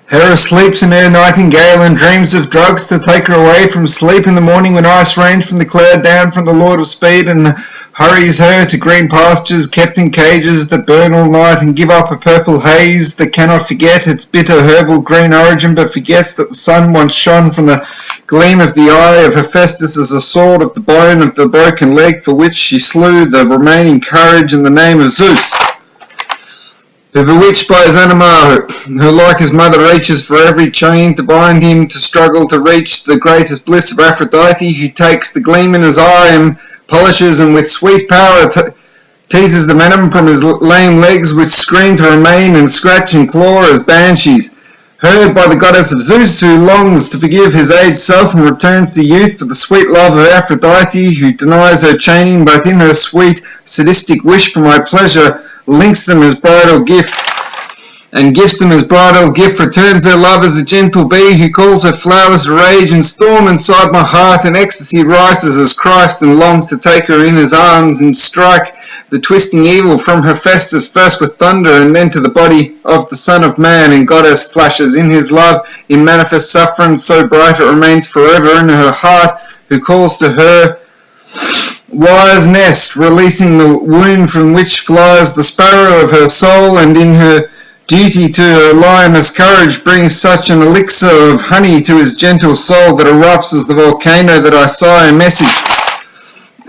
Hera sleeps in her nightingale and dreams of drugs to take her away from sleep in the morning when ice rains from the cloud down from the Lord of Speed and hurries her to green pastures kept in cages that burn all night and give up a purple haze that cannot forget its bitter herbal green origin but forgets that the sun once shone from the gleam of the eye of Hephaestus as a sword of the bone of the broken leg for which she slew the remaining courage in the name of Zeus. Who bewitched by his anima, who like his mother reaches for every chain to bind him to struggle to reach the greatest bliss of Aphrodite, who takes the gleam in his eye and polishes and with sweet power teases the venom from his lame legs which scream to remain and scratch and claw as banshees. Heard by the goddess of Zeus, who longs to forgive his aged self and returns to youth for the sweet love of Aphrodite, who denies her chaining but in her sweet sadistic wish for my pleasure links them as bridal gift, and gifts them as bridal gift, returns her love as a gentle bee who calls her flowers to rage and storm inside my heart, and ecstasy rises as Christ and longs to take her in his arms and strike the twisting evil from Hephaestus first with thunder and then to the body of the Son of Man, and goddess flashes in his love in manifest suffering so bright it remains forever in her heart, who calls to her wise nest, releasing the wound from which flies the sparrow of her soul, and in her duty to her lioness courage brings such an elixir of honey to his gentle soul that erupts as the volcano that I sigh a message.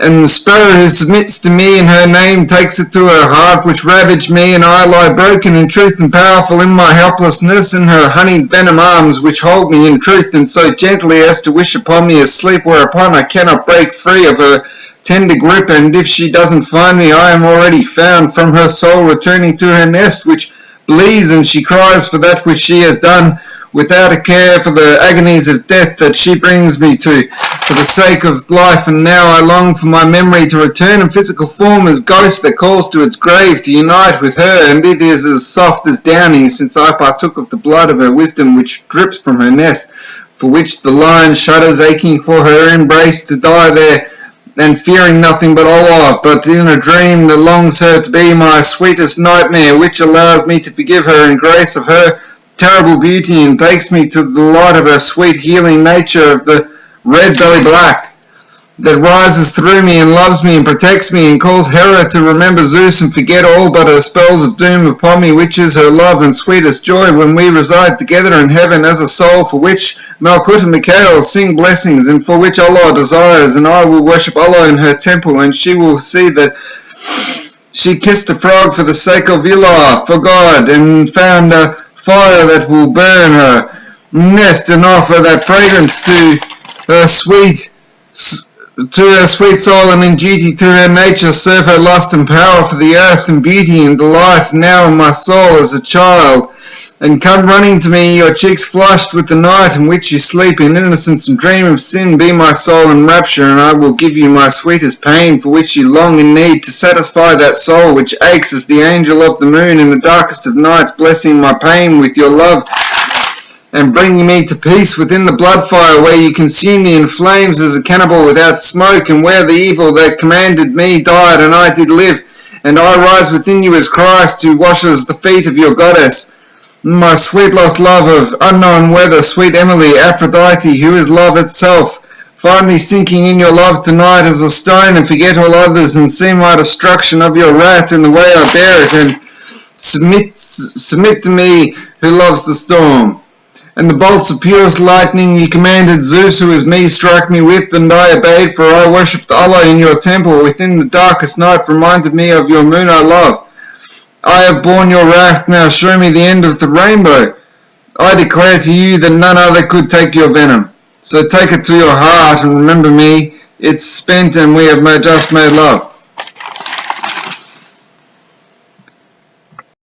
And the sparrow who submits to me in her name takes it to her heart which ravaged me, and I lie broken in truth and powerful in my helplessness in her honeyed venom arms which hold me in truth and so gently as to wish upon me asleep, whereupon I cannot break free of her tender grip, and if she doesn't find me I am already found, from her soul returning to her nest which bleeds, and she cries for that which she has done without a care for the agonies of death that she brings me to for the sake of life, and now I long for my memory to return in physical form as ghost that calls to its grave to unite with her, and it is as soft as downing since I partook of the blood of her wisdom which drips from her nest, for which the lion shudders aching for her embrace to die there, and fearing nothing but Allah, but in a dream that longs her to be my sweetest nightmare, which allows me to forgive her in grace of her terrible beauty, and takes me to the light of her sweet healing nature of the red belly black, that rises through me and loves me and protects me, and calls Hera to remember Zeus and forget all but her spells of doom upon me, which is her love and sweetest joy when we reside together in heaven as a soul, for which Malkut and Mikhail sing blessings, and for which Allah desires, and I will worship Allah in her temple, and she will see that she kissed a frog for the sake of Allah, for God, and found a fire that will burn her nest and offer that fragrance to her sweet soul, and in duty to her nature serve her lust and power for the earth and beauty and delight now in my soul as a child, and come running to me, your cheeks flushed with the night in which you sleep in innocence and dream of sin, be my soul in rapture, and I will give you my sweetest pain for which you long and need to satisfy that soul which aches as the angel of the moon in the darkest of nights, blessing my pain with your love and bringing me to peace within the blood fire where you consume me in flames as a cannibal without smoke, and where the evil that commanded me died and I did live, and I rise within you as Christ who washes the feet of your goddess. My sweet lost love of unknown weather, sweet Emily, Aphrodite, who is love itself, find me sinking in your love tonight as a stone, and forget all others, and see my destruction of your wrath in the way I bear it, and submit to me who loves the storm. And the bolts of purest lightning you commanded Zeus, who is me, strike me with, and I obeyed, for I worshipped Allah in your temple within the darkest night, reminded me of your moon I love. I have borne your wrath, now show me the end of the rainbow. I declare to you that none other could take your venom. So take it to your heart and remember me, it's spent and we have just made love.